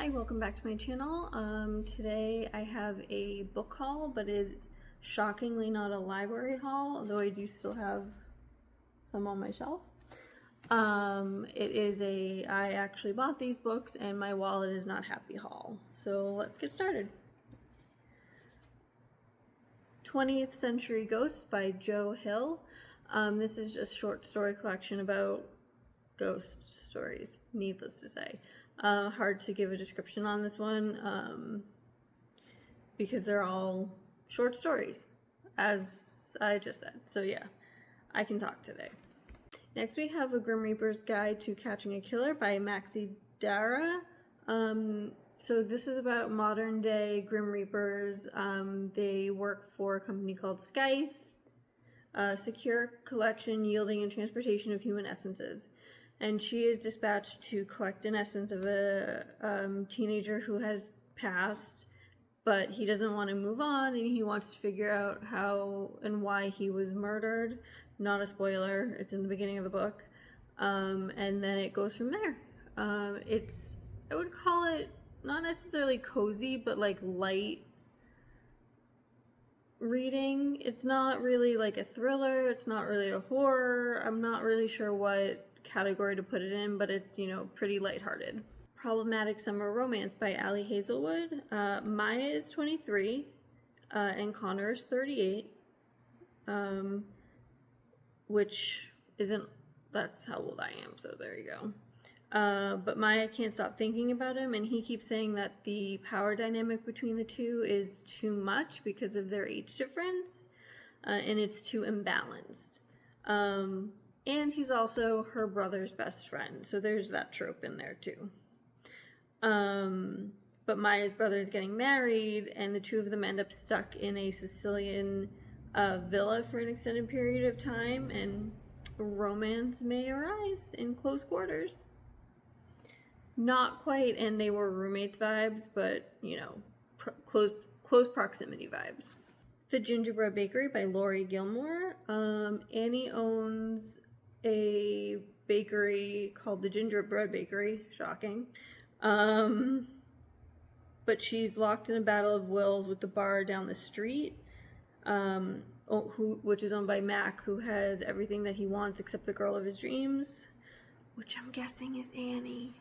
Hi, welcome back to my channel. Today I have a book haul, but it is shockingly not a library haul, although I do still have some on my shelf. I actually bought these books and my wallet is not happy haul. So let's get started. 20th Century Ghosts by Joe Hill. This is just a short story collection about ghost stories, needless to say. Hard to give a description on this one because they're all short stories, as I just said. So yeah, I can talk today. Next we have A Grim Reaper's Guide to Catching a Killer by Maxi Dara. So this is about modern day Grim Reapers. They work for a company called Scythe, secure collection, yielding, and transportation of human essences. And she is dispatched to collect an essence of a teenager who has passed, but he doesn't want to move on, and he wants to figure out how and why he was murdered. Not a spoiler, it's in the beginning of the book. And then it goes from there. I would call it not necessarily cozy, but like light reading. It's not really like a thriller, it's not really a horror. I'm not really sure what category to put it in, but it's, you know, pretty lighthearted. Problematic Summer Romance by Ali Hazelwood. Maya is 23 and Connor is 38, which isn't, that's how old I am, so there you go. But Maya can't stop thinking about him, and he keeps saying that the power dynamic between the two is too much because of their age difference, and it's too imbalanced. And he's also her brother's best friend, so there's that trope in there too. But Maya's brother is getting married, and the two of them end up stuck in a Sicilian villa for an extended period of time, and romance may arise in close quarters. Not quite, and they were roommates vibes, but, you know, close proximity vibes. The Gingerbread Bakery by Laurie Gilmore. Annie owns a bakery called the Gingerbread Bakery. Shocking. But she's locked in a battle of wills with the bar down the street, which is owned by Mac, who has everything that he wants except the girl of his dreams, which I'm guessing is Annie.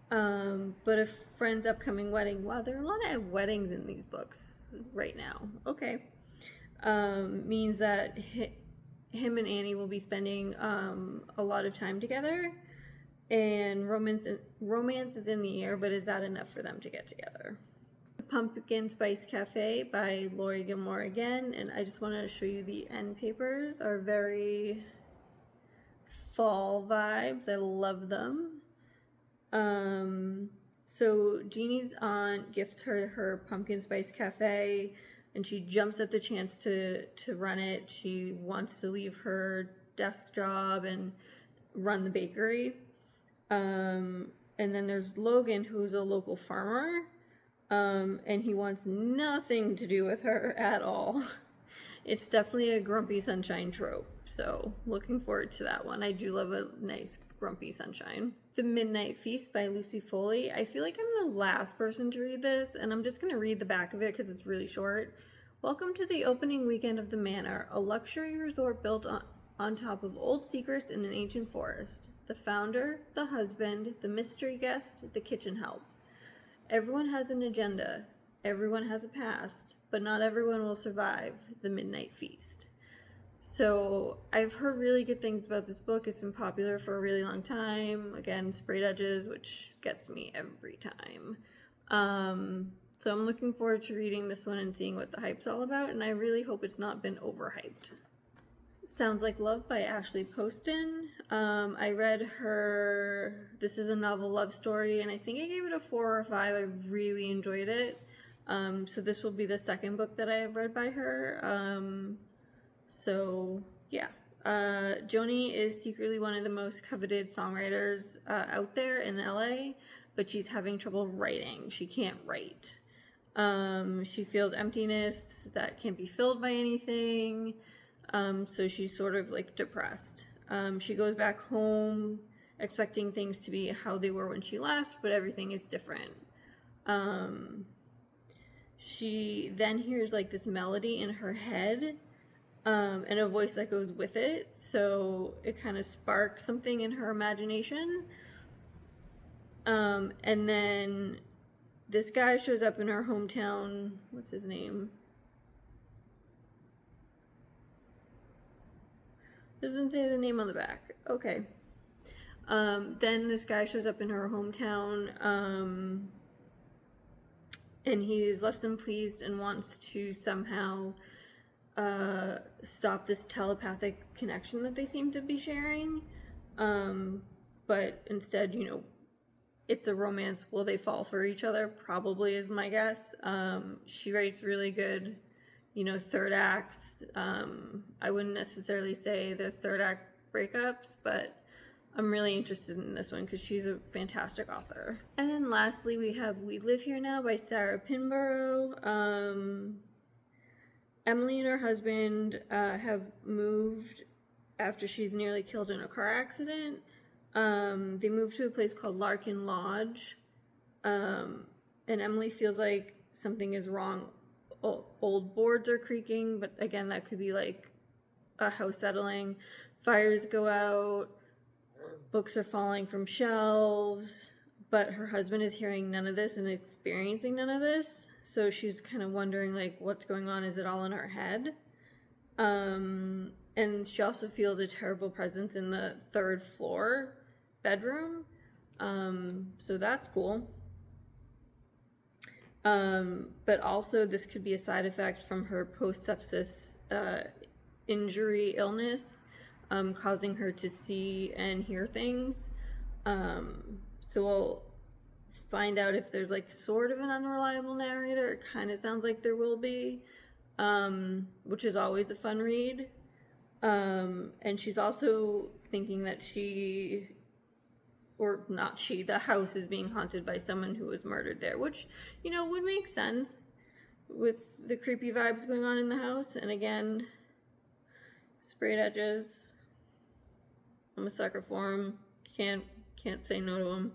But a friend's upcoming wedding. Wow, there are a lot of weddings in these books right now. Okay. Means that him and Annie will be spending a lot of time together, and romance is in the air, but is that enough for them to get together? Pumpkin Spice Cafe by Laurie Gilmore again, and I just want to show you the end papers are very fall vibes. I love them. So Jeannie's aunt gifts her Pumpkin Spice Cafe, and she jumps at the chance to run it. She wants to leave her desk job and run the bakery. And then there's Logan, who's a local farmer, and he wants nothing to do with her at all. It's definitely a grumpy sunshine trope, so looking forward to that one. I do love a nice grumpy sunshine. The Midnight Feast by Lucy Foley. I feel like I'm the last person to read this, and I'm just going to read the back of it because it's really short. Welcome to the opening weekend of the Manor, a luxury resort built on top of old secrets in an ancient forest. The founder, the husband, the mystery guest, the kitchen help. Everyone has an agenda. Everyone has a past, but not everyone will survive the Midnight Feast. So I've heard really good things about this book. It's been popular for a really long time. Again, sprayed edges, which gets me every time. So I'm looking forward to reading this one and seeing what the hype's all about, and I really hope it's not been overhyped. Sounds Like Love by Ashley Poston. I read her This Is a Novel Love Story, and I think I gave it a 4 or 5. I really enjoyed it. So this will be the second book that I have read by her. So yeah, Joni is secretly one of the most coveted songwriters out there in LA, but she's having trouble writing. She can't write. She feels emptiness that can't be filled by anything. So she's sort of like depressed. She goes back home expecting things to be how they were when she left, but everything is different. She then hears like this melody in her head, and a voice that goes with it, so it kind of sparks something in her imagination. And then this guy shows up in her hometown. What's his name? Doesn't say the name on the back. Okay. Then this guy shows up in her hometown, and he's less than pleased and wants to somehow stop this telepathic connection that they seem to be sharing. But instead, you know, it's a romance. Will they fall for each other? Probably is my guess. She writes really good, you know, third acts. I wouldn't necessarily say the third act breakups, but I'm really interested in this one because she's a fantastic author. And lastly, we have We Live Here Now by Sarah Pinborough. Emily and her husband have moved after she's nearly killed in a car accident. They moved to a place called Larkin Lodge, and Emily feels like something is wrong. Old boards are creaking, but again, that could be like a house settling. Fires go out, books are falling from shelves, but her husband is hearing none of this and experiencing none of this, so she's kind of wondering like what's going on. Is it all in her head? And she also feels a terrible presence in the third floor bedroom, so that's cool. But also this could be a side effect from her post-sepsis injury illness, causing her to see and hear things. So we'll find out if there's like sort of an unreliable narrator. It kind of sounds like there will be, which is always a fun read. And she's also thinking that the house is being haunted by someone who was murdered there, which, you know, would make sense with the creepy vibes going on in the house. And again, sprayed edges, I'm a sucker for them. Can't say no to them.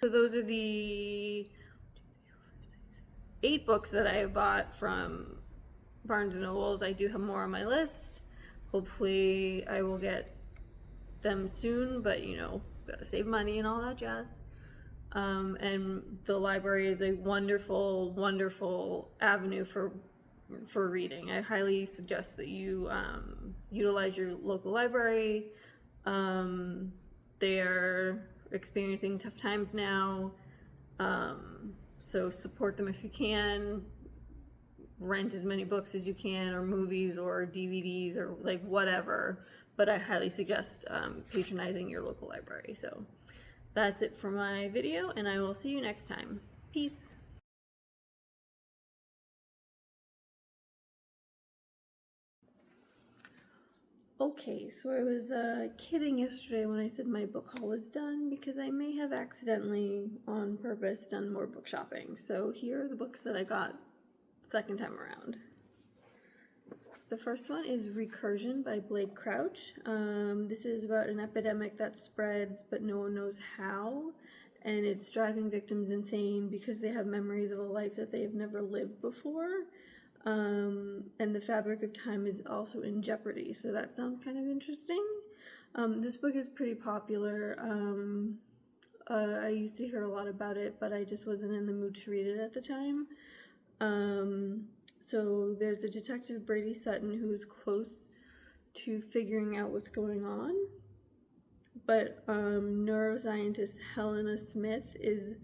So those are the 8 books that I have bought from Barnes & Nobles. I do have more on my list. Hopefully I will get them soon, but you know, gotta save money and all that jazz. And the library is a wonderful, wonderful avenue for reading. I highly suggest that you utilize your local library. They are experiencing tough times now, so support them if you can. Rent as many books as you can, or movies or DVDs or like whatever, but I highly suggest patronizing your local library. So that's it for my video, and I will see you next time. Peace. Okay, so I was kidding yesterday when I said my book haul was done, because I may have accidentally, on purpose, done more book shopping. So here are the books that I got second time around. The first one is Recursion by Blake Crouch. This is about an epidemic that spreads, but no one knows how, and it's driving victims insane because they have memories of a life that they have never lived before. And the fabric of time is also in jeopardy, so that sounds kind of interesting. This book is pretty popular. I used to hear a lot about it, but I just wasn't in the mood to read it at the time. So there's a detective, Brady Sutton, who's close to figuring out what's going on, but neuroscientist Helena Smith is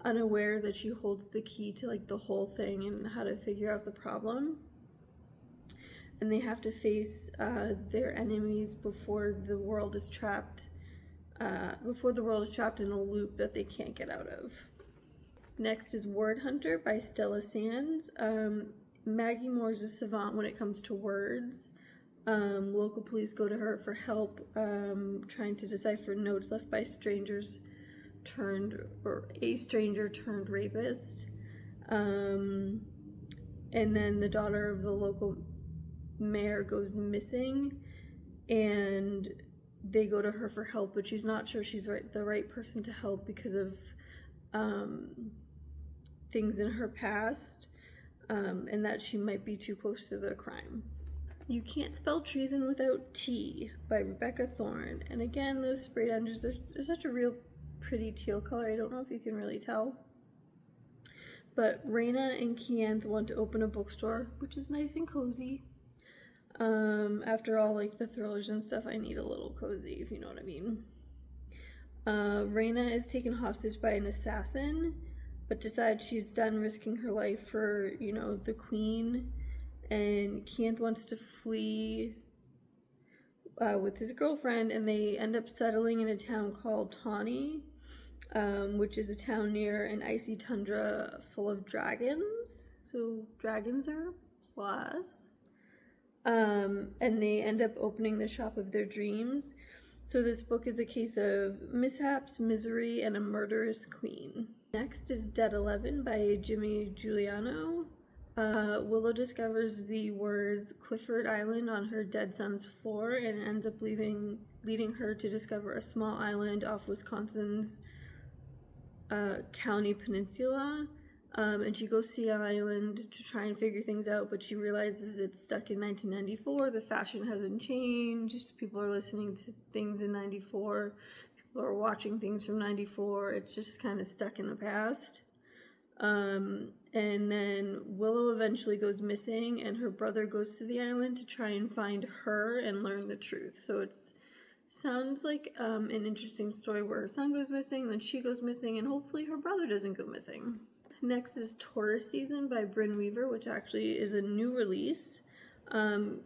unaware that she holds the key to like the whole thing and how to figure out the problem, and they have to face their enemies before the world is trapped in a loop that they can't get out of. Next is Word Hunter by Stella Sands. Maggie Moore's a savant when it comes to words. Local police go to her for help trying to decipher notes left by a stranger turned rapist. And then the daughter of the local mayor goes missing, and they go to her for help, but she's not sure she's the right person to help because of things in her past, and that she might be too close to the crime. You Can't Spell Treason Without T by Rebecca Thorne. And again, those sprayed edges, they're such a real pretty teal color. I don't know if you can really tell. But Raina and Kianth want to open a bookstore, which is nice and cozy. After all, like, the thrillers and stuff, I need a little cozy, if you know what I mean. Raina is taken hostage by an assassin, but decides she's done risking her life for, you know, the queen. And Kianth wants to flee with his girlfriend, and they end up settling in a town called Tawny, which is a town near an icy tundra full of dragons. So dragons are plus. And they end up opening the shop of their dreams. So this book is a case of mishaps, misery, and a murderous queen. Next is Dead 11 by Jimmy Giuliano. Willow discovers the words Clifford Island on her dead son's floor and ends up leading her to discover a small island off Wisconsin's county peninsula. And she goes to the island to try and figure things out, but she realizes it's stuck in 1994. The fashion hasn't changed. People are listening to things in 94. People are watching things from 94. It's just kind of stuck in the past. And then Willow eventually goes missing, and her brother goes to the island to try and find her and learn the truth. So it sounds like an interesting story where her son goes missing, then she goes missing, and hopefully her brother doesn't go missing. Next is Taurus Season by Bryn Weaver, which actually is a new release.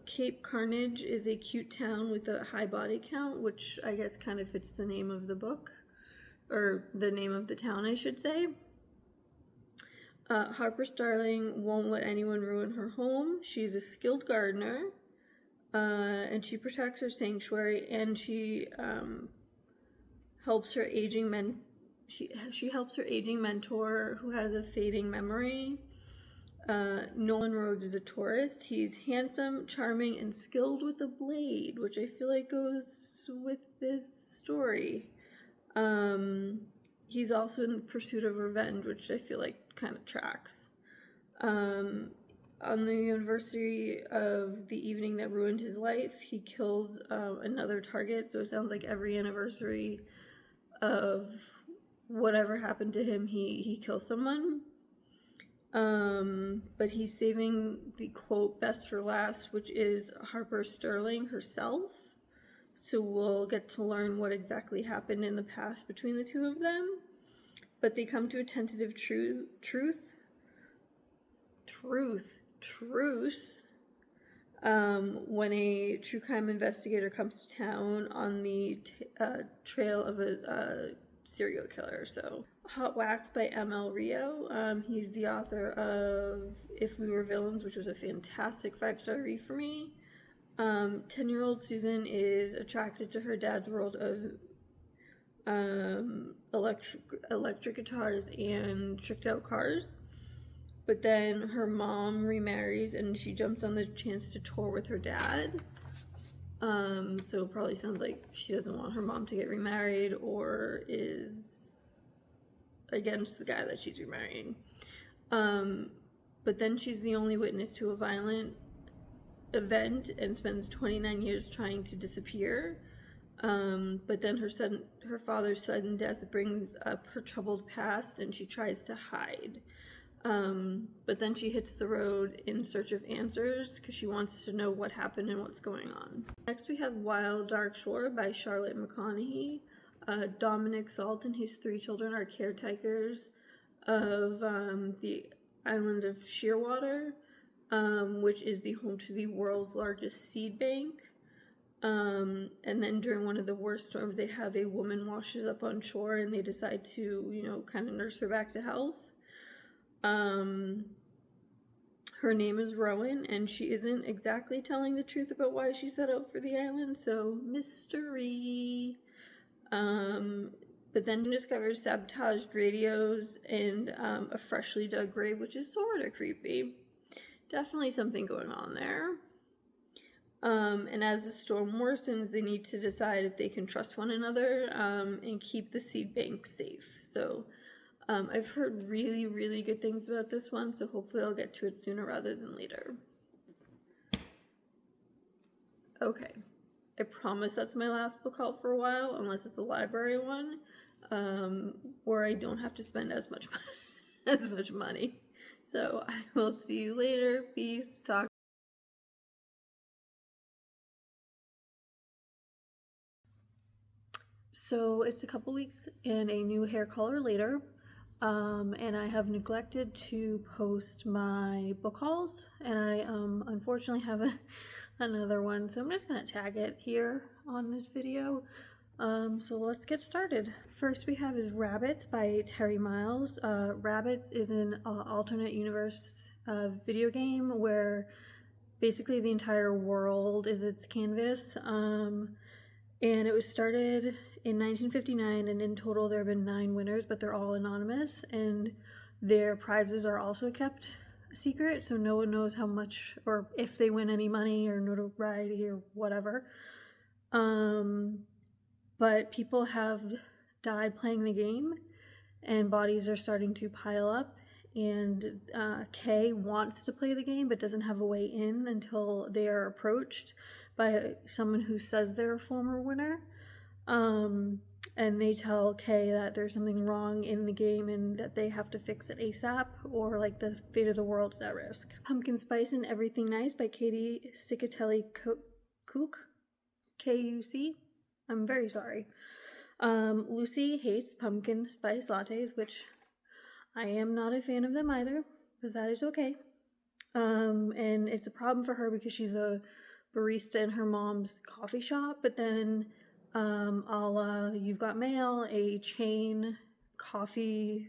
Cape Carnage is a cute town with a high body count, which I guess kind of fits the name of the book, or the name of the town, I should say. Harper Starling won't let anyone ruin her home. She's a skilled gardener, and she protects her sanctuary, and she helps her aging She helps her aging mentor who has a fading memory. Nolan Rhodes is a tourist. He's handsome, charming, and skilled with a blade, which I feel like goes with this story. He's also in pursuit of revenge, which I feel like kind of tracks. On the anniversary of the evening that ruined his life, he kills another target. So it sounds like every anniversary of whatever happened to him, he kills someone. But he's saving the quote best for last, which is Harper Sterling herself. So we'll get to learn what exactly happened in the past between the two of them. But they come to a tentative truce when a true crime investigator comes to town on the trail of a serial killer. So Hot Wax by M.L. Rio. He's the author of If We Were Villains, which was a fantastic 5-star read for me. 10-year-old Susan is attracted to her dad's world of electric guitars and tricked out cars. But then her mom remarries and she jumps on the chance to tour with her dad. So it probably sounds like she doesn't want her mom to get remarried or is against the guy that she's remarrying. But then she's the only witness to a violent event and spends 29 years trying to disappear. But then her father's sudden death brings up her troubled past and she tries to hide. But then she hits the road in search of answers because she wants to know what happened and what's going on. Next we have Wild Dark Shore by Charlotte McConaughey. Dominic Salt and his 3 children are caretakers of the island of Shearwater, which is the home to the world's largest seed bank. And then during one of the worst storms, they have a woman washes up on shore and they decide to, kind of nurse her back to health. Her name is Rowan, and she isn't exactly telling the truth about why she set out for the island, so mystery. But then she discovers sabotaged radios and a freshly dug grave, which is sort of creepy. Definitely something going on there. And as the storm worsens, they need to decide if they can trust one another and keep the seed bank safe. So I've heard really, really good things about this one, so hopefully I'll get to it sooner rather than later. Okay, I promise that's my last book haul for a while, unless it's a library one, where I don't have to spend as much money. So I will see you later. Peace. Talk. So it's a couple weeks and a new hair color later, and I have neglected to post my book hauls, and I unfortunately have another one, so I'm just gonna tag it here on this video. So let's get started. First we have is Rabbits by Terry Miles. Rabbits is an alternate universe video game where basically the entire world is its canvas. And it was started in 1959, and in total there have been 9 winners, but they're all anonymous, and their prizes are also kept secret, so no one knows how much or if they win any money or notoriety or whatever. But people have died playing the game, and bodies are starting to pile up, and Kay wants to play the game but doesn't have a way in until they are approached by someone who says they're a former winner. And they tell Kay that there's something wrong in the game and that they have to fix it ASAP, or like the fate of the world is at risk. Pumpkin Spice and Everything Nice by Katie Cicatelli-Cook, K-U-C. I'm very sorry. Lucy hates pumpkin spice lattes, which I am not a fan of them either, but that is okay. And it's a problem for her because she's a barista in her mom's coffee shop, but then a la You've Got Mail, a chain coffee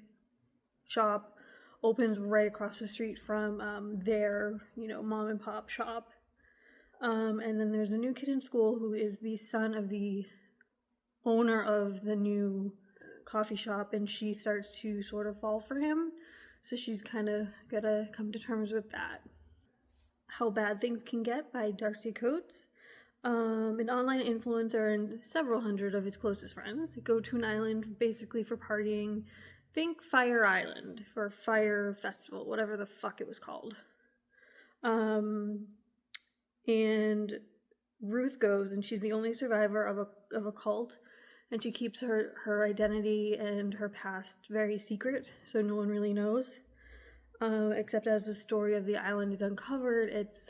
shop opens right across the street from their, mom and pop shop. And then there's a new kid in school who is the son of the owner of the new coffee shop, and she starts to sort of fall for him. So she's kind of gotta come to terms with that. How Bad Things Can Get by Darcy Coates. An online influencer and several hundred of his closest friends go to an island basically for partying. Think Fire Island or Fire Festival, whatever the fuck it was called. And Ruth goes, and she's the only survivor of a cult, and she keeps her identity and her past very secret, so no one really knows. Except as the story of the island is uncovered, it's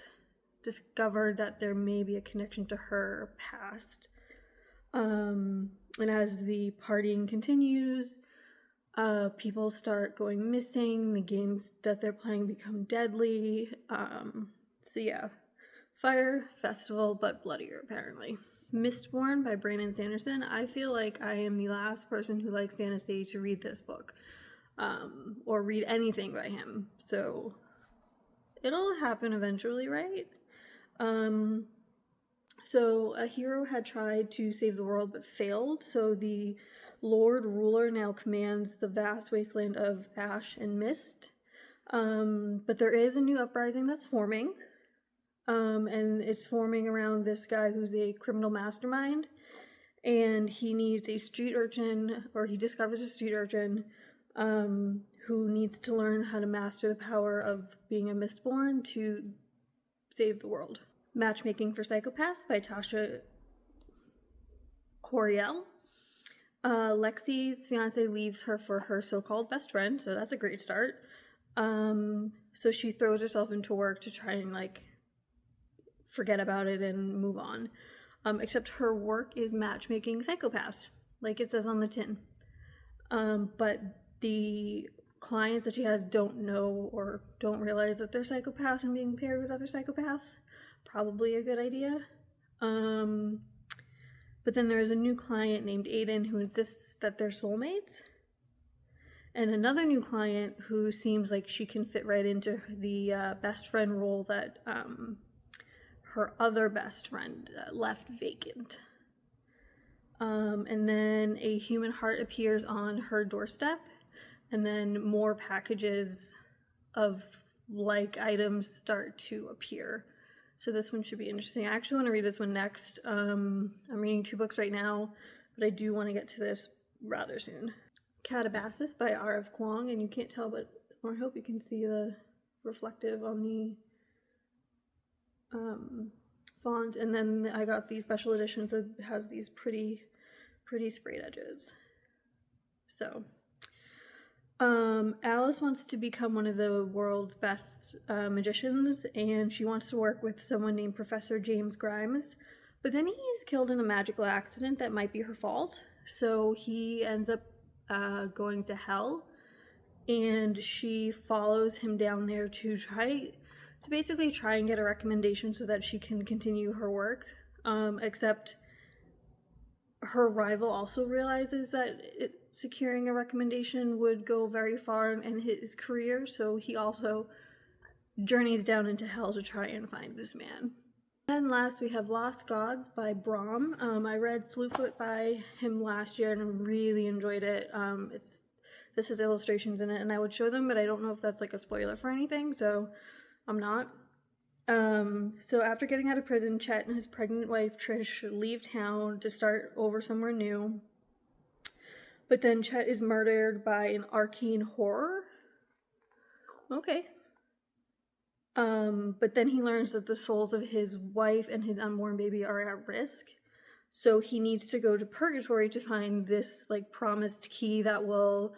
discovered that there may be a connection to her past. And as the partying continues, people start going missing, the games that they're playing become deadly. So yeah, Fire Festival, but bloodier apparently. Mistborn by Brandon Sanderson. I feel like I am the last person who likes fantasy to read this book. Or read anything by him, so it'll happen eventually, right? So a hero had tried to save the world but failed, so the Lord Ruler now commands the vast wasteland of ash and mist. But there is a new uprising that's forming, and it's forming around this guy who's a criminal mastermind, and he needs a street urchin, or he discovers a street urchin who needs to learn how to master the power of being a Mistborn to save the world. Matchmaking for Psychopaths by Tasha Coriel. Lexi's fiance leaves her for her so-called best friend, so that's a great start. So she throws herself into work to try and forget about it and move on. Except her work is matchmaking psychopaths, like it says on the tin. But the clients that she has don't know or don't realize that they're psychopaths and being paired with other psychopaths. Probably a good idea. But then there's a new client named Aiden who insists that they're soulmates. And another new client who seems like she can fit right into the best friend role that her other best friend left vacant. And then a human heart appears on her doorstep, and then more packages of like items start to appear. So this one should be interesting. I actually want to read this one next. I'm reading 2 books right now, but I do want to get to this rather soon. Catabasis by R.F. Kuang, and you can't tell, but or I hope you can see the reflective on the font. And then I got the special edition, so it has these pretty sprayed edges. So Alice wants to become one of the world's best magicians, and she wants to work with someone named Professor James Grimes, but then he's killed in a magical accident that might be her fault, so he ends up going to hell, and she follows him down there to basically try and get a recommendation so that she can continue her work, except her rival also realizes that securing a recommendation would go very far in his career, so he also journeys down into hell to try and find this man. And last we have Lost Gods by Brahm. I read Slewfoot by him last year and I really enjoyed it. This has illustrations in it, and I would show them, but I don't know if that's like a spoiler for anything, so I'm not. So after getting out of prison, Chet and his pregnant wife Trish leave town to start over somewhere new. But then Chet is murdered by an arcane horror. Okay. But then he learns that the souls of his wife and his unborn baby are at risk. So he needs to go to purgatory to find this like promised key that will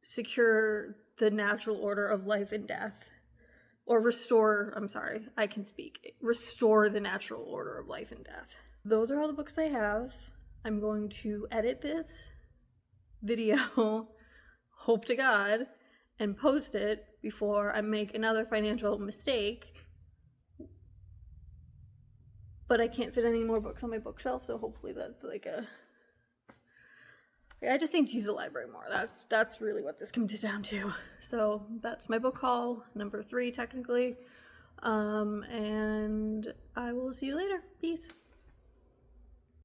secure the natural order of life and death. Or restore, I'm sorry, I can speak. Restore the natural order of life and death. Those are all the books I have. I'm going to edit this video, hope to God, and post it before I make another financial mistake. But I can't fit any more books on my bookshelf, so hopefully that's like I just need to use the library more. That's really what this comes down to. So that's my book haul, number 3 technically. And I will see you later. Peace.